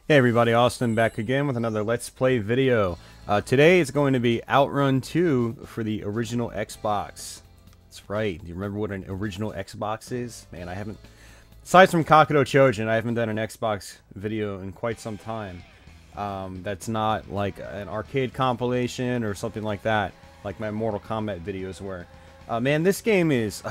Hey everybody, Austin back again with another Let's Play video. Today is going to be OutRun 2 for the original Xbox. That's right. Do you remember what an original Xbox is? Man, I haven't... Aside from Kakuto Chojin, I haven't done an Xbox video in quite some time. That's not like an arcade compilation or something like that, like my Mortal Kombat videos were. Man, this game is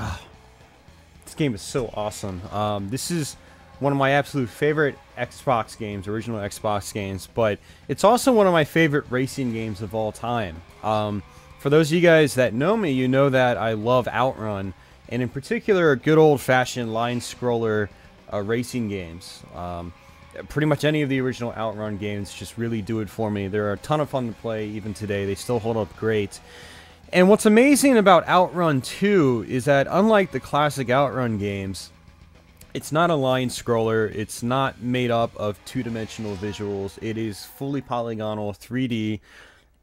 so awesome. This is one of my absolute favorite Xbox games, original Xbox games, but it's also one of my favorite racing games of all time. For those of you guys that know me, you know that I love OutRun, and in particular, good old-fashioned line-scroller racing games. Pretty much any of the original OutRun games just really do it for me. They're a ton of fun to play even today. They still hold up great. And what's amazing about OutRun 2 is that unlike the classic OutRun games, it's not a line scroller, it's not made up of two-dimensional visuals, it is fully polygonal 3D,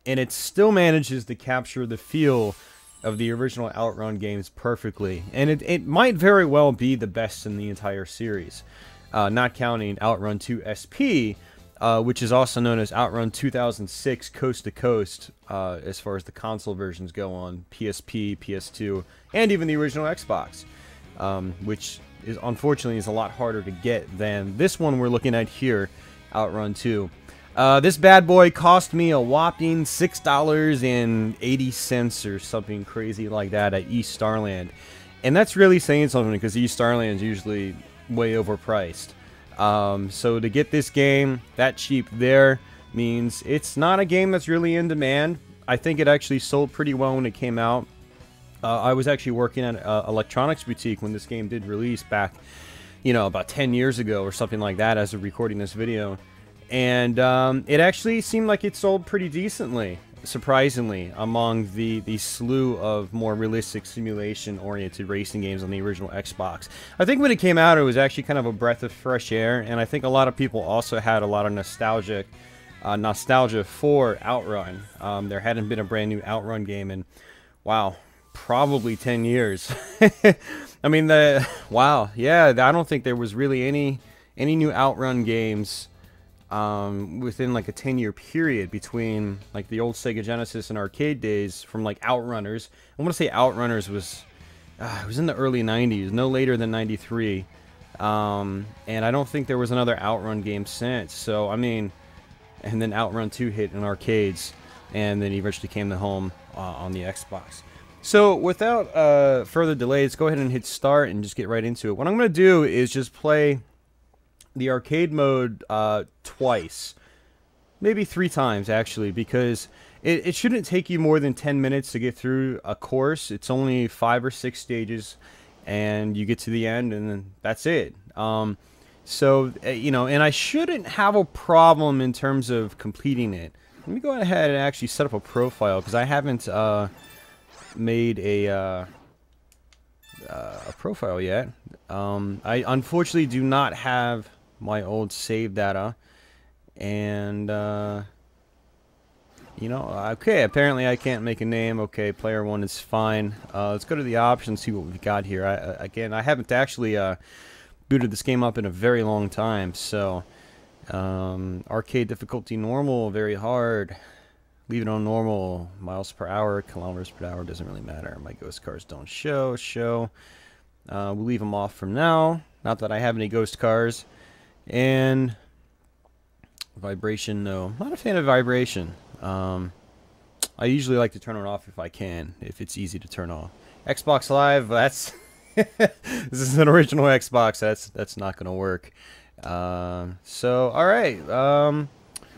and it still manages to capture the feel of the original OutRun games perfectly. And it might very well be the best in the entire series, not counting OutRun 2 SP, which is also known as OutRun 2006 Coast to Coast, as far as the console versions go on PSP, PS2, and even the original Xbox, which is unfortunately is a lot harder to get than this one we're looking at here, OutRun 2. This bad boy cost me a whopping $6.80 or something crazy like that at East Starland, and that's really saying something because East Starland is usually way overpriced. So to get this game that cheap there means it's not a game that's really in demand. I think it actually sold pretty well when it came out. I was actually working at an electronics boutique when this game did release back, you know, about 10 years ago or something like that as of recording this video. And it actually seemed like it sold pretty decently, surprisingly, among the slew of more realistic simulation-oriented racing games on the original Xbox. I think when it came out, it was actually kind of a breath of fresh air, and I think a lot of people also had a lot of nostalgia for OutRun. There hadn't been a brand new OutRun game in, wow, probably 10 years. I mean, wow, yeah, I don't think there was really any new OutRun games within like a 10-year period between like the old Sega Genesis and arcade days from like Outrunners. I want to say Outrunners was it was in the early 90s, no later than 93. And I don't think there was another OutRun game since. So I mean, and then OutRun 2 hit in arcades, and then eventually came to home on the Xbox. So without further delay, let's go ahead and hit start and just get right into it. What I'm going to do is just play the arcade mode twice, maybe 3 times actually, because it shouldn't take you more than 10 minutes to get through a course. It's only 5 or 6 stages, and you get to the end, and then that's it. So, you know, and I shouldn't have a problem in terms of completing it. Let me go ahead and actually set up a profile, because I haven't made a profile yet. I unfortunately do not have my old save data, and you know, okay, apparently I can't make a name. Okay, player 1 is fine. Let's go to the options, see what we've got here. Again, I haven't actually booted this game up in a very long time, so arcade difficulty normal, very hard. Leave it on normal. Miles per hour, kilometers per hour, doesn't really matter. My ghost cars don't show. We'll leave them off from now. Not that I have any ghost cars. And vibration, no. Not a fan of vibration. I usually like to turn it off if I can, if it's easy to turn off. Xbox Live, that's this is an original Xbox. That's not gonna work. So all right.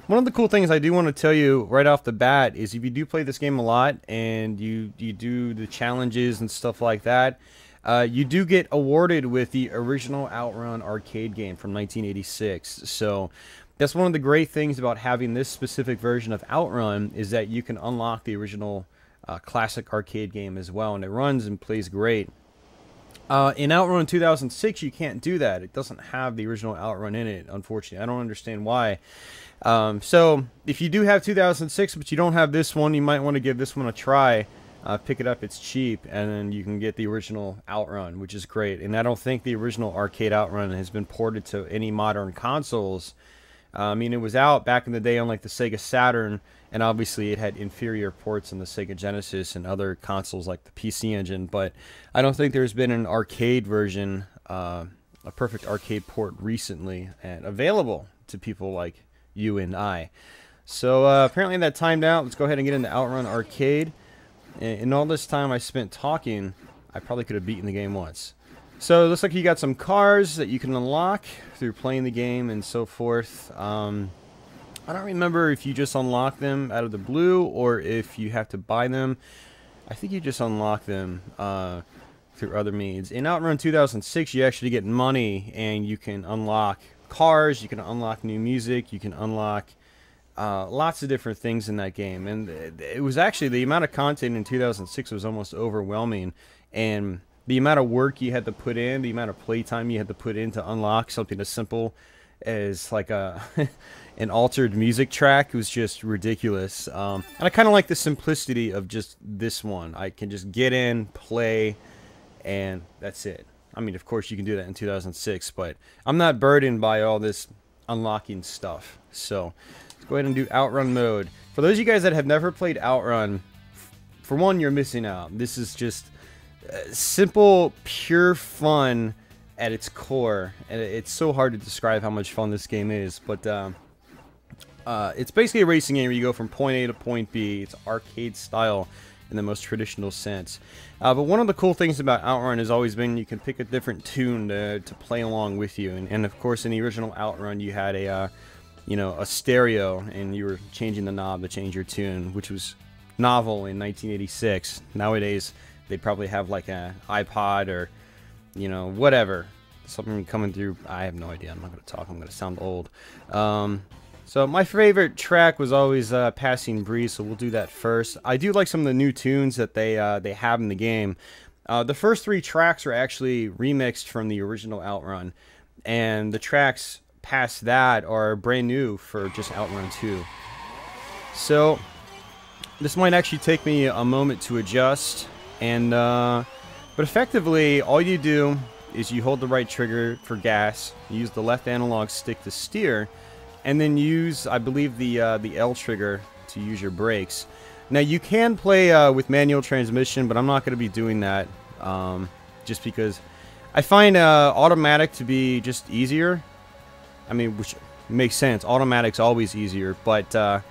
One of the cool things I do want to tell you right off the bat is if you do play this game a lot and you do the challenges and stuff like that, you do get awarded with the original OutRun arcade game from 1986. So that's one of the great things about having this specific version of OutRun, is that you can unlock the original classic arcade game as well, and it runs and plays great. In OutRun 2006, you can't do that. It doesn't have the original OutRun in it, unfortunately. I don't understand why. So if you do have 2006 but you don't have this one, you might want to give this one a try. Pick it up, it's cheap, and then you can get the original OutRun, which is great. And I don't think the original arcade OutRun has been ported to any modern consoles I mean, it was out back in the day on like the Sega Saturn, and obviously it had inferior ports on the Sega Genesis and other consoles like the PC Engine, but I don't think there's been an arcade version, a perfect arcade port recently and available to people like you and I. So apparently that timed out. Let's go ahead and get into OutRun Arcade. In all this time I spent talking, I probably could have beaten the game once. So it looks like you got some cars that you can unlock through playing the game and so forth. I don't remember if you just unlock them out of the blue or if you have to buy them. I think you just unlock them through other means. In OutRun 2006, you actually get money and you can unlock cars, you can unlock new music, you can unlock lots of different things in that game. And it was actually, the amount of content in 2006 was almost overwhelming. And the amount of work you had to put in, the amount of playtime you had to put in to unlock something as simple as like a an altered music track was just ridiculous. And I kind of like the simplicity of just this one. I can just get in, play, and that's it. I mean, of course you can do that in 2006, but I'm not burdened by all this unlocking stuff. So let's go ahead and do OutRun mode. For those of you guys that have never played OutRun, for one, you're missing out. This is just simple, pure fun at its core, and it's so hard to describe how much fun this game is. But it's basically a racing game where you go from point A to point B. It's arcade style in the most traditional sense. But one of the cool things about OutRun has always been you can pick a different tune to play along with you. And of course, in the original OutRun, you had a a stereo, and you were changing the knob to change your tune, which was novel in 1986. Nowadays, they probably have like an iPod or, whatever. Something coming through. I have no idea. I'm not going to talk. I'm going to sound old. So my favorite track was always Passing Breeze, so we'll do that first. I do like some of the new tunes that they have in the game. The first 3 tracks are actually remixed from the original OutRun, and the tracks past that are brand new for just OutRun 2. So this might actually take me a moment to adjust. And but effectively, all you do is you hold the right trigger for gas, you use the left analog stick to steer, and then use, I believe, the L trigger to use your brakes. Now you can play with manual transmission, but I'm not going to be doing that, just because I find automatic to be just easier. I mean, which makes sense. Automatic's always easier, but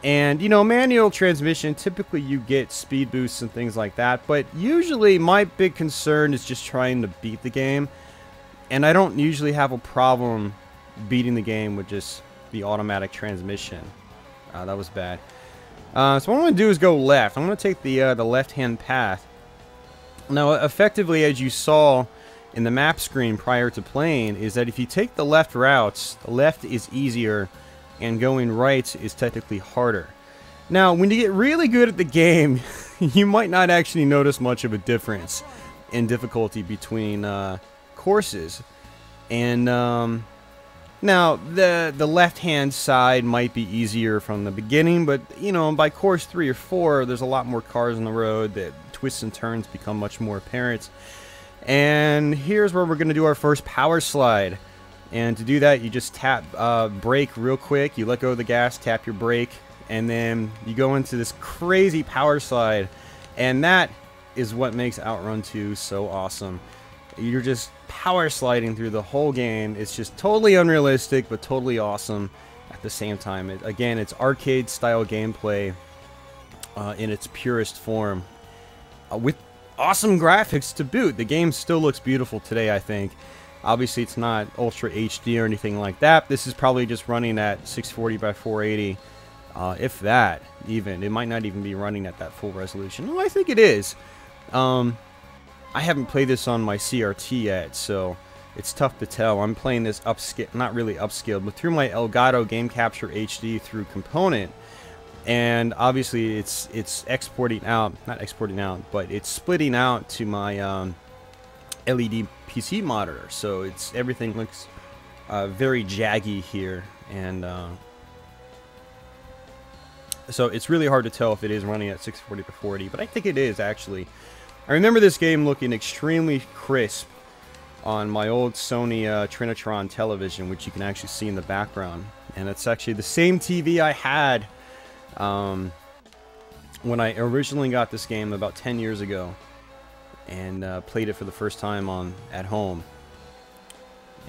and manual transmission, typically you get speed boosts and things like that, but usually my big concern is just trying to beat the game, and I don't usually have a problem beating the game with just the automatic transmission. That was bad. So what I'm going to do is go left. I'm going to take the left-hand path. Now, effectively, as you saw in the map screen prior to playing, is that if you take the left routes, the left is easier, and going right is technically harder. Now, when you get really good at the game, you might not actually notice much of a difference in difficulty between courses. And now, the left-hand side might be easier from the beginning, but, by course 3 or 4, there's a lot more cars on the road, that twists and turns become much more apparent. And here's where we're going to do our first power slide. And to do that, you just tap brake real quick, you let go of the gas, tap your brake, and then you go into this crazy power slide. And that is what makes OutRun 2 so awesome. You're just power sliding through the whole game. It's just totally unrealistic, but totally awesome at the same time. Again, it's arcade-style gameplay in its purest form, with awesome graphics to boot. The game still looks beautiful today, I think. Obviously, it's not Ultra HD or anything like that. This is probably just running at 640 by 480, if that, even. It might not even be running at that full resolution. Well, I think it is. I haven't played this on my CRT yet, so it's tough to tell. I'm playing this upscale, not really upscaled, but through my Elgato Game Capture HD through Component. And obviously, it's exporting out, not exporting out, but it's splitting out to my LED PC monitor, so everything looks very jaggy here, and so it's really hard to tell if it is running at 640 by 480, but I think it is actually. I remember this game looking extremely crisp on my old Sony Trinitron television, which you can actually see in the background. and it's actually the same TV I had when I originally got this game about 10 years ago, and played it for the first time at home.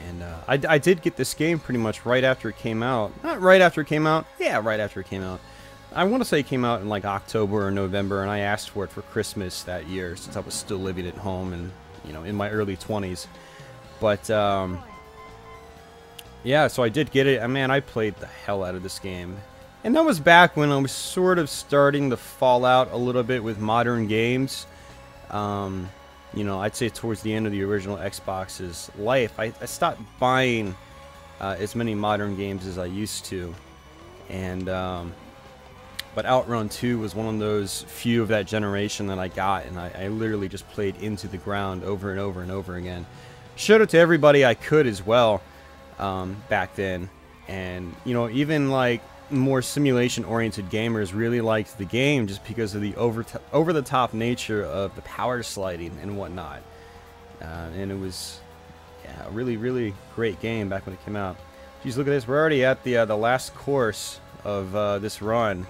And I did get this game pretty much right after it came out. Not right after it came out. Yeah, right after it came out. I want to say it came out in like October or November, and I asked for it for Christmas that year since I was still living at home and, you know, in my early 20s. But yeah, so I did get it. Man, I played the hell out of this game. And that was back when I was sort of starting to fall out a little bit with modern games. You know, I'd say towards the end of the original Xbox's life, I stopped buying as many modern games as I used to. And but OutRun 2 was one of those few of that generation that I got, and I literally just played into the ground over and over and over again. Showed it to everybody I could as well back then. And, you know, even like more simulation-oriented gamers really liked the game just because of the over-the-top nature of the power sliding and whatnot. And it was, yeah, a really, really great game back when it came out. Geez, look at this. We're already at the last course of this run.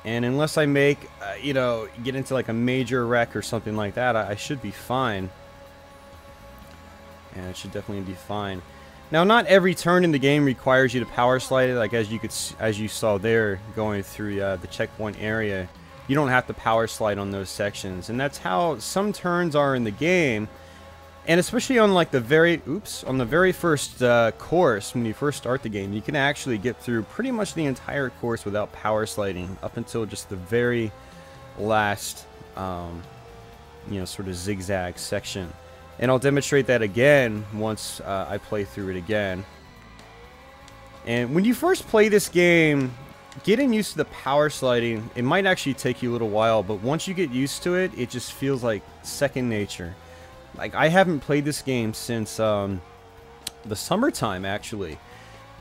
And unless I make, you know, get into like a major wreck or something like that, I should be fine. And it should definitely be fine. Now, not every turn in the game requires you to power slide it. Like as you saw there, going through the checkpoint area, you don't have to power slide on those sections, and that's how some turns are in the game. And especially on like the very first course, when you first start the game, you can actually get through pretty much the entire course without power sliding up until just the very last, you know, sort of zigzag section. And I'll demonstrate that again once I play through it again. And when you first play this game, getting used to the power sliding, it might actually take you a little while, but once you get used to it, it just feels like second nature. Like, I haven't played this game since the summertime, actually.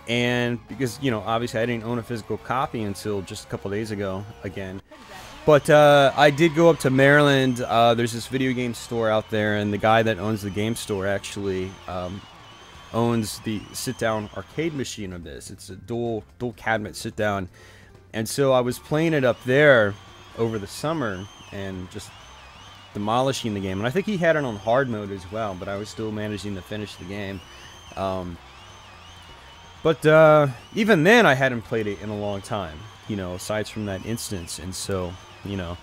And because, you know, obviously I didn't own a physical copy until just a couple days ago again. But I did go up to Maryland. There's this video game store out there, and the guy that owns the game store actually owns the sit-down arcade machine of this. It's a dual cabinet sit-down. And so I was playing it up there over the summer and just demolishing the game. And I think he had it on hard mode as well, but I was still managing to finish the game. But even then, I hadn't played it in a long time, you know, aside from that instance. And so, you know,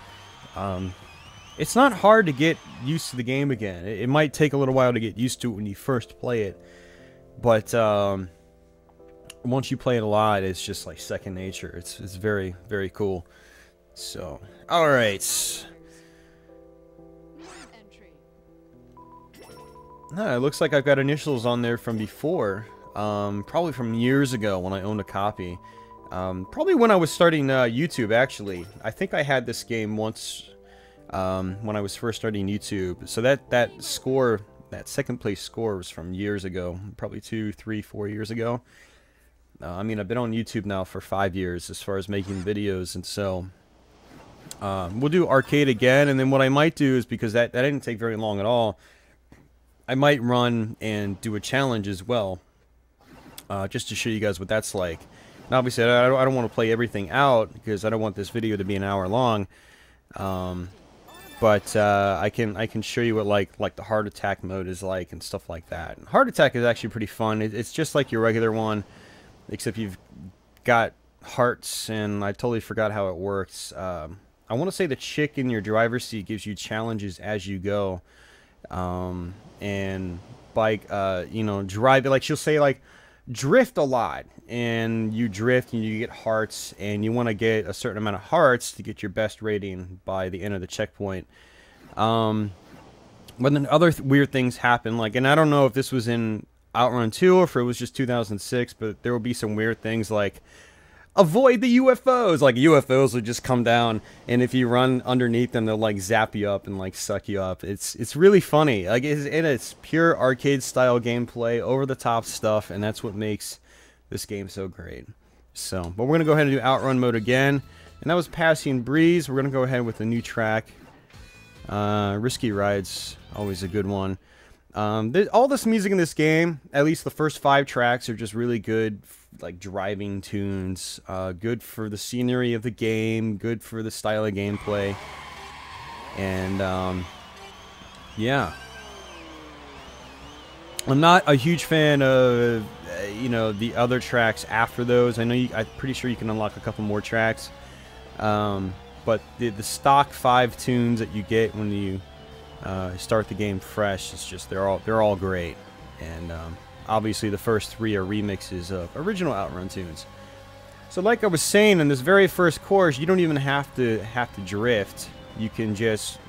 it's not hard to get used to the game again. It might take a little while to get used to it when you first play it, but once you play it a lot, it's just like second nature. It's very, very cool. So, all right. No, it looks like I've got initials on there from before. Probably from years ago when I owned a copy. Probably when I was starting YouTube, actually. I think I had this game once when I was first starting YouTube. So that score, that second place score, was from years ago. Probably 2, 3, 4 years ago. I mean, I've been on YouTube now for 5 years as far as making videos. And so we'll do arcade again. And then what I might do is, because that didn't take very long at all, I might run and do a challenge as well. Just to show you guys what that's like. And obviously, I don't want to play everything out because I don't want this video to be an hour long. But I can show you what like the heart attack mode is like and stuff like that. And heart attack is actually pretty fun. It's just like your regular one, except you've got hearts, and I totally forgot how it works. I want to say the chick in your driver's seat gives you challenges as you go, and by you know, drive, like she'll say like, drift a lot, and you drift and you get hearts, and you want to get a certain amount of hearts to get your best rating by the end of the checkpoint. But then other weird things happen, like, and I don't know if this was in OutRun 2 or if it was just 2006, but there will be some weird things like avoid the UFOs. Like, UFOs would just come down, and if you run underneath them, they'll like zap you up and like suck you up. It's really funny. Like, it's pure arcade style gameplay, over the top stuff, and that's what makes this game so great. So, but we're gonna go ahead and do outrun mode again, and that was Passing Breeze. We're gonna go ahead with a new track. Risky Ride's always a good one. All this music in this game, at least the first 5 tracks, are just really good, like driving tunes. Good for the scenery of the game, good for the style of gameplay, and yeah. I'm not a huge fan of the other tracks after those. I'm pretty sure you can unlock a couple more tracks, but the stock 5 tunes that you get when you start the game fresh, it's just they're all great. And obviously the first 3 are remixes of original OutRun tunes. So like I was saying, in this very first course, you don't even have to drift. You can just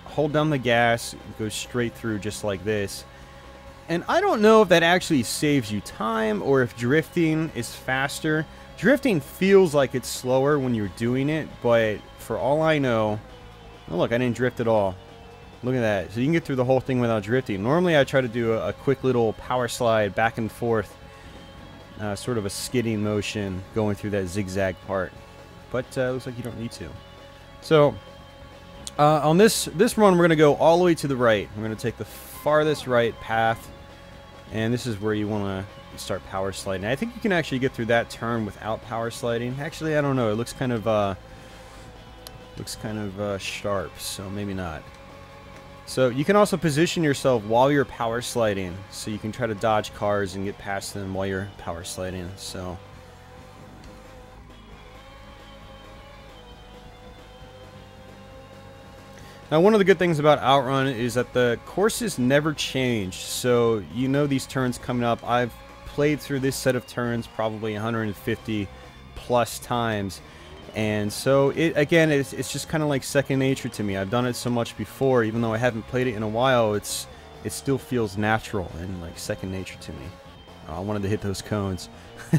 hold down the gas, go straight through just like this. And I don't know if that actually saves you time or if drifting is faster. Drifting feels like it's slower when you're doing it, but for all I know... Oh look, I didn't drift at all. Look at that. So you can get through the whole thing without drifting. Normally I try to do a quick little power slide back and forth. Sort of a skidding motion going through that zigzag part. But looks like you don't need to. So on this run, we're going to go all the way to the right. We're going to take the farthest right path. And this is where you want to start power sliding. I think you can actually get through that turn without power sliding. Actually, I don't know. It looks kind of sharp, so maybe not. So you can also position yourself while you're power sliding, so you can try to dodge cars and get past them while you're power sliding. So now, one of the good things about OutRun is that the courses never change. So you know these turns coming up. I've played through this set of turns probably 150 plus times. And so, it's just kind of like second nature to me. I've done it so much before, even though I haven't played it in a while, it still feels natural and like second nature to me. I wanted to hit those cones.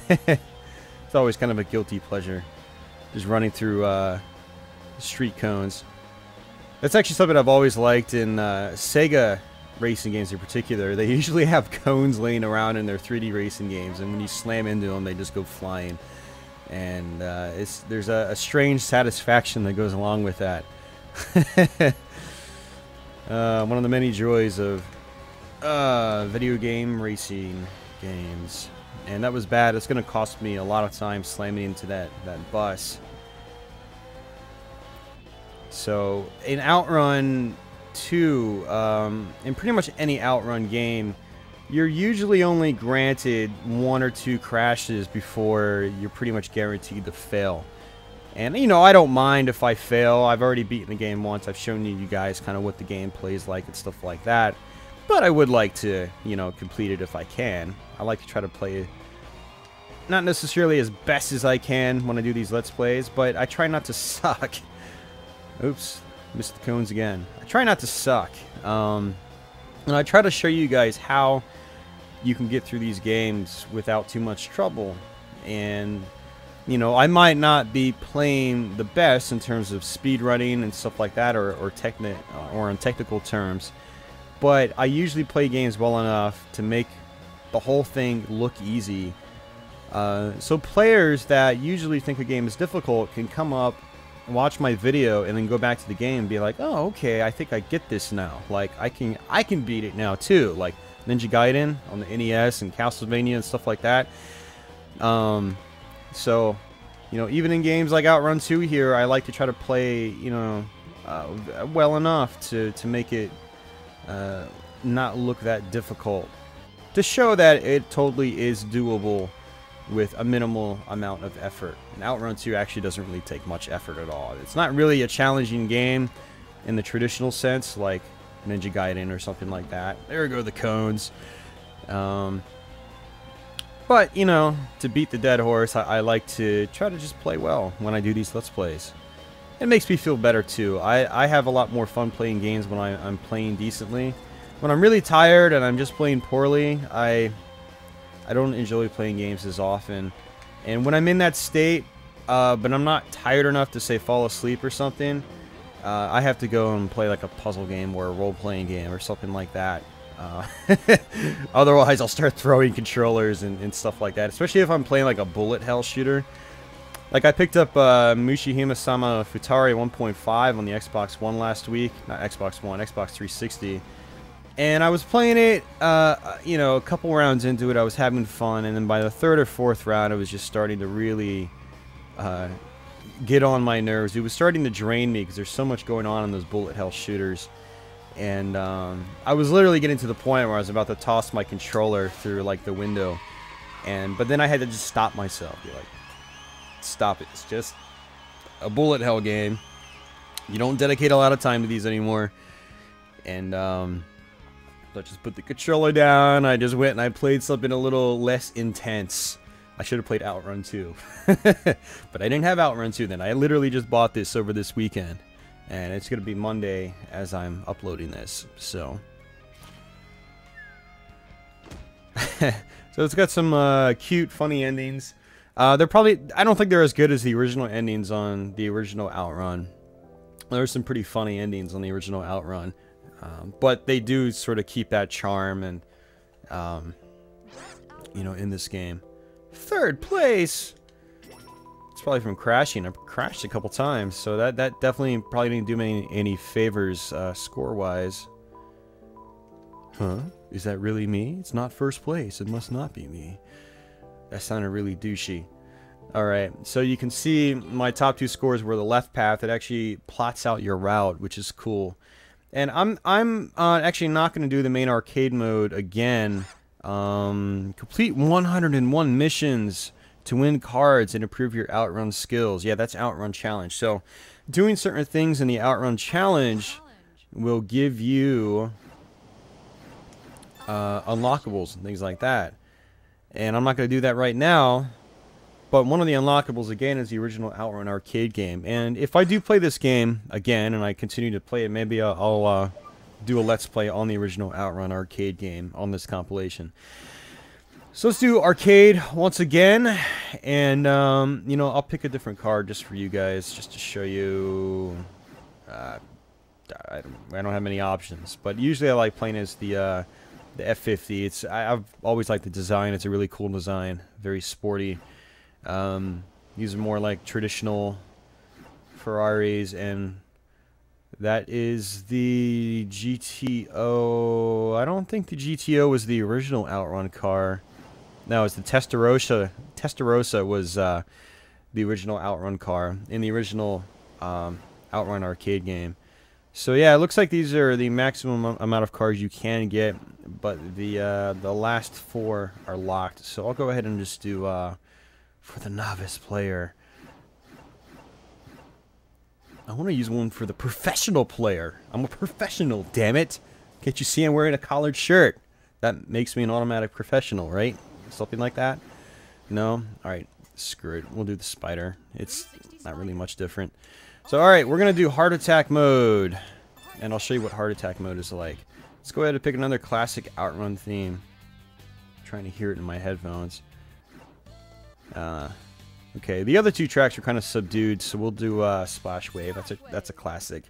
It's always kind of a guilty pleasure, just running through street cones. That's actually something I've always liked in Sega racing games in particular. They usually have cones laying around in their 3D racing games, and when you slam into them, they just go flying. And there's a strange satisfaction that goes along with that. One of the many joys of video game racing games. And that was bad. It's going to cost me a lot of time slamming into that bus. So in OutRun 2, in pretty much any OutRun game, you're usually only granted 1 or 2 crashes before you're pretty much guaranteed to fail. And, I don't mind if I fail. I've already beaten the game once. I've shown you guys kind of what the game plays like and stuff like that. But I would like to, complete it if I can. I like to try to play not necessarily as best as I can when I do these Let's Plays, but I try not to suck. Oops, missed the cones again. I try not to suck. And I try to show you guys how you can get through these games without too much trouble. And, I might not be playing the best in terms of speed running and stuff like that, or on technical terms, but I usually play games well enough to make the whole thing look easy. So players that usually think a game is difficult can come up, watch my video, and then go back to the game and be like, oh, okay, I think I get this now. Like, I can beat it now too. Like Ninja Gaiden on the NES and Castlevania and stuff like that. So, even in games like OutRun 2 here, I like to try to play, well enough to make it not look that difficult, to show that it totally is doable with a minimal amount of effort. And OutRun 2 actually doesn't really take much effort at all. It's not really a challenging game in the traditional sense, like Ninja Gaiden or something like that. There go the cones. But, to beat the dead horse, I like to try to just play well when I do these Let's Plays. It makes me feel better, too. I have a lot more fun playing games when I'm playing decently. When I'm really tired and I'm just playing poorly, I don't enjoy playing games as often. And when I'm in that state, but I'm not tired enough to, say, fall asleep or something, I have to go and play like a puzzle game or a role-playing game or something like that. Otherwise, I'll start throwing controllers and stuff like that, especially if I'm playing like a bullet hell shooter. Like, I picked up Mushihime-sama Futari 1.5 on the Xbox One last week. Not Xbox One, Xbox 360. And I was playing it, you know, a couple rounds into it, I was having fun, and then by the third or fourth round, it was just starting to really get on my nerves. It was starting to drain me because there's so much going on in those bullet hell shooters. And I was literally getting to the point where I was about to toss my controller through, like, the window. But then I had to just stop myself. Be like, stop it. It's just a bullet hell game. You don't dedicate a lot of time to these anymore. And let's just put the controller down. I just went and I played something a little less intense. I should have played OutRun 2. But I didn't have OutRun 2 then. I literally just bought this over this weekend. And it's going to be Monday as I'm uploading this. So so it's got some cute, funny endings. They're probably... I don't think they're as good as the original endings on the original OutRun. There's some pretty funny endings on the original OutRun. But they do sort of keep that charm and, you know, in this game. Third place! It's probably from crashing. I've crashed a couple times, so that definitely probably didn't do me any favors score-wise. Huh? Is that really me? It's not first place. It must not be me. That sounded really douchey. Alright, so you can see my top two scores were the left path. It actually plots out your route, which is cool. And I'm actually not going to do the main arcade mode again. Complete 101 missions to win cards and improve your OutRun skills. Yeah, that's OutRun challenge. So, doing certain things in the OutRun challenge will give you unlockables and things like that. And I'm not going to do that right now. But one of the unlockables, again, is the original OutRun arcade game. And if I do play this game again, and I continue to play it, maybe I'll do a Let's Play on the original OutRun arcade game on this compilation. So let's do arcade once again. And, you know, I'll pick a different card just for you guys, just to show you... I don't have many options. But usually I like playing as the F50. I've always liked the design. It's a really cool design. Very sporty. These are more like traditional Ferraris, and that is the GTO. I don't think the GTO was the original OutRun car. No, it's the Testarossa. Testarossa was the original OutRun car in the original OutRun arcade game. So yeah, it looks like these are the maximum amount of cars you can get, but the last four are locked. So I'll go ahead and just do for the novice player. I want to use one for the professional player. I'm a professional, damn it. Can't you see I'm wearing a collared shirt? That makes me an automatic professional, right? Something like that? No? Alright, screw it. We'll do the spider. It's not really much different. So, alright, we're going to do heart attack mode. And I'll show you what heart attack mode is like. Let's go ahead and pick another classic OutRun theme. I'm trying to hear it in my headphones. Okay, the other two tracks are kind of subdued, so we'll do Splash Wave. That's a classic.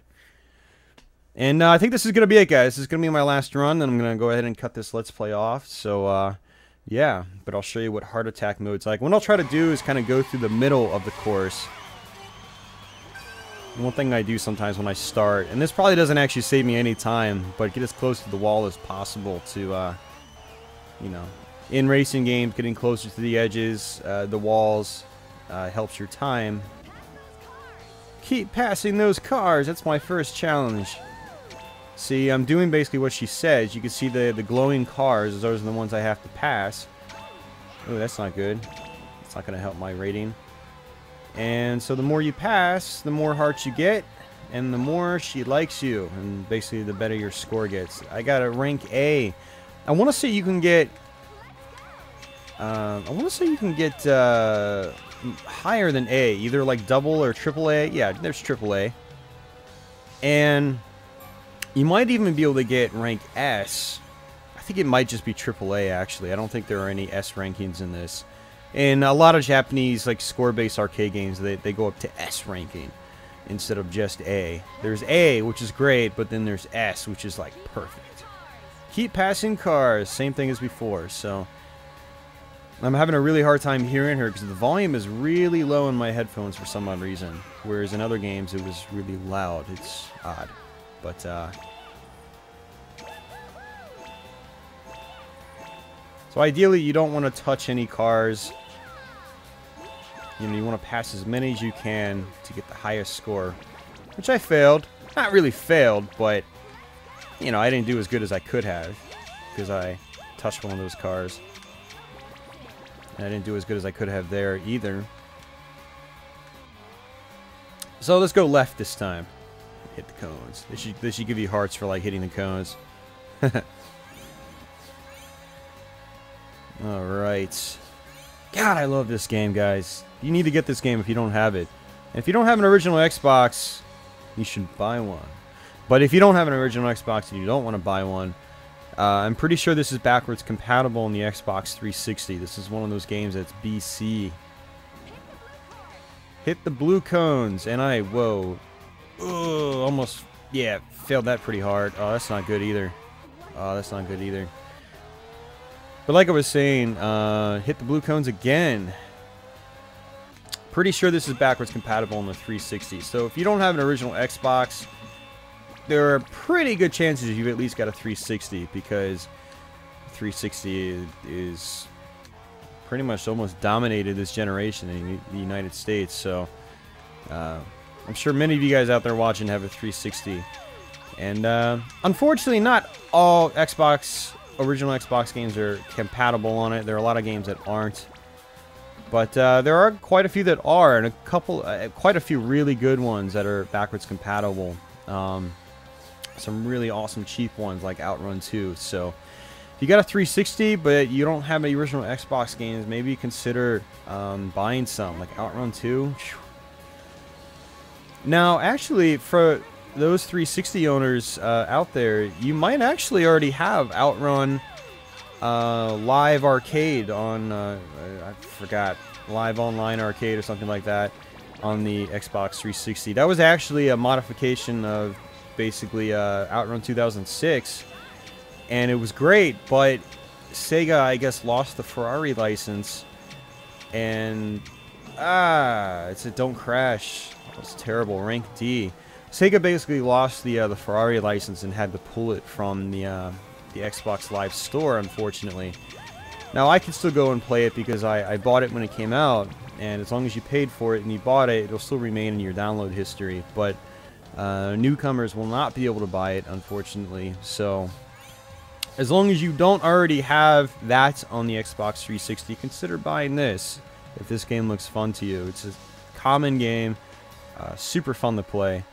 And I think this is going to be it, guys. This is going to be my last run, and I'm going to go ahead and cut this Let's Play off. So, yeah, but I'll show you what heart attack mode's like. What I'll try to do is kind of go through the middle of the course. And one thing I do sometimes when I start, and this probably doesn't actually save me any time, but get as close to the wall as possible to, you know, in racing games, getting closer to the edges, the walls, helps your time. Keep passing those cars. That's my first challenge. See, I'm doing basically what she says. You can see the glowing cars. Those are the ones I have to pass. Oh, that's not good. It's not going to help my rating. And so the more you pass, the more hearts you get, and the more she likes you. And basically, the better your score gets. I got a rank A. I want to say you can get... higher than A, either like double or triple A. Yeah, there's triple A. And you might even be able to get rank S. I think it might just be triple A, actually. I don't think there are any S rankings in this. In a lot of Japanese like score-based arcade games, they go up to S ranking instead of just A. There's A, which is great, but then there's S, which is like perfect. Keep passing cars, same thing as before. So I'm having a really hard time hearing her because the volume is really low in my headphones for some odd reason. Whereas in other games it was really loud. It's odd. But, So ideally, you don't want to touch any cars. You know, you want to pass as many as you can to get the highest score. Which I failed. Not really failed, but, you know, I didn't do as good as I could have. Because I touched one of those cars. And I didn't do as good as I could have there either. So let's go left this time. Hit the cones. They should give you hearts for, like, hitting the cones. Alright. God, I love this game, guys. You need to get this game if you don't have it. And if you don't have an original Xbox, you should buy one. But if you don't have an original Xbox and you don't want to buy one, I'm pretty sure this is backwards compatible on the Xbox 360. This is one of those games that's BC. Hit the blue cones, and whoa. Ugh, almost, yeah, failed that pretty hard. Oh, that's not good either. Oh, that's not good either. But like I was saying, hit the blue cones again. Pretty sure this is backwards compatible on the 360. So if you don't have an original Xbox, there are pretty good chances you've at least got a 360, because 360 is pretty much almost dominated this generation in the United States. So I'm sure many of you guys out there watching have a 360. And unfortunately, not all original Xbox games are compatible on it. There are a lot of games that aren't. But there are quite a few that are, and quite a few really good ones that are backwards compatible. Some really awesome cheap ones like OutRun 2. So if you got a 360 but you don't have any original Xbox games, maybe consider buying some, like OutRun 2. Now, actually, for those 360 owners out there, you might actually already have OutRun Live Arcade on, I forgot, Live Online Arcade or something like that on the Xbox 360. That was actually a modification of basically OutRun 2006, and it was great, but Sega, I guess, lost the Ferrari license, and it's a don't crash. That's terrible. Rank D. Sega basically lost the Ferrari license and had to pull it from the Xbox Live Store, unfortunately. Now, I can still go and play it because I bought it when it came out, and as long as you paid for it and you bought it, it'll still remain in your download history. But newcomers will not be able to buy it, unfortunately. So, as long as you don't already have that on the Xbox 360, consider buying this if this game looks fun to you. It's a common game, super fun to play.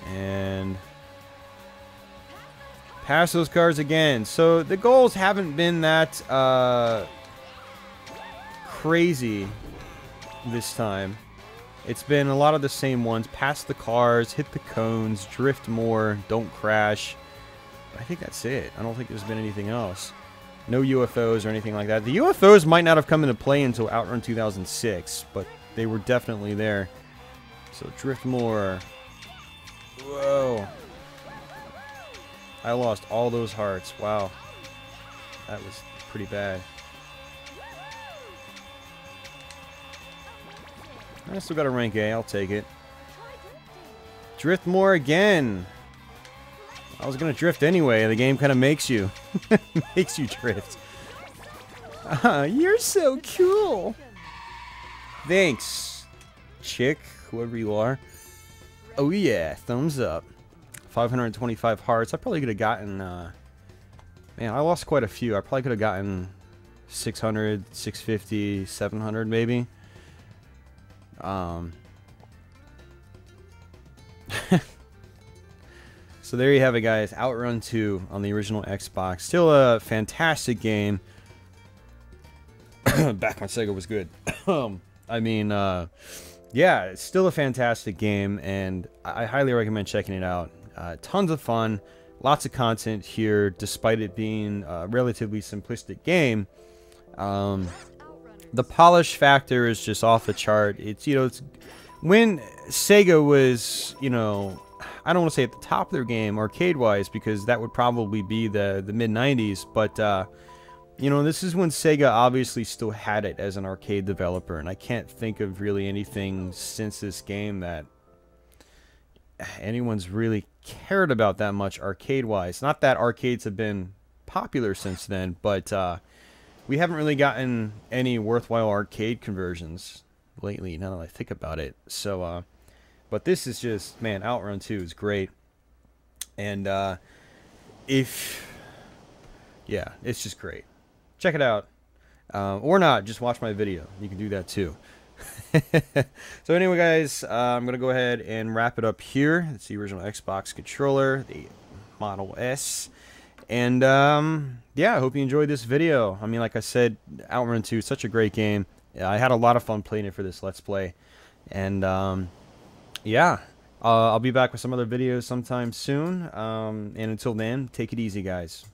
And pass those cars again. So the goals haven't been that crazy this time. It's been a lot of the same ones. Pass the cars, hit the cones, drift more, don't crash. I think that's it. I don't think there's been anything else. No UFOs or anything like that. The UFOs might not have come into play until OutRun 2006, but they were definitely there. So drift more. Whoa. I lost all those hearts. Wow. That was pretty bad. I still got a rank A. I'll take it. Drift more again. I was going to drift anyway. The game kind of makes you. Makes you drift. You're so cool. Thanks, chick, whoever you are. Oh yeah, thumbs up. 525 hearts. I probably could have gotten, man, I lost quite a few. I probably could have gotten 600, 650, 700 maybe. So there you have it, guys. OutRun 2 on the original Xbox. Still a fantastic game. Back when Sega was good. I mean, yeah, it's still a fantastic game, and I highly recommend checking it out. Tons of fun, lots of content here, despite it being a relatively simplistic game. The polish factor is just off the chart. It's, you know, it's when Sega was, you know, I don't want to say at the top of their game arcade-wise, because that would probably be the mid-90s, but you know, this is when Sega obviously still had it as an arcade developer, and I can't think of really anything since this game that anyone's really cared about that much arcade-wise. Not that arcades have been popular since then, but we haven't really gotten any worthwhile arcade conversions lately, now that I think about it. So, but this is just, man, OutRun 2 is great. And yeah, it's just great. Check it out. Or not, just watch my video. You can do that too. So anyway, guys, I'm going to go ahead and wrap it up here. It's the original Xbox controller, the Model S. And yeah, I hope you enjoyed this video. I mean, like I said, OutRun 2 is such a great game. I had a lot of fun playing it for this Let's Play. And yeah, I'll be back with some other videos sometime soon. And until then, take it easy, guys.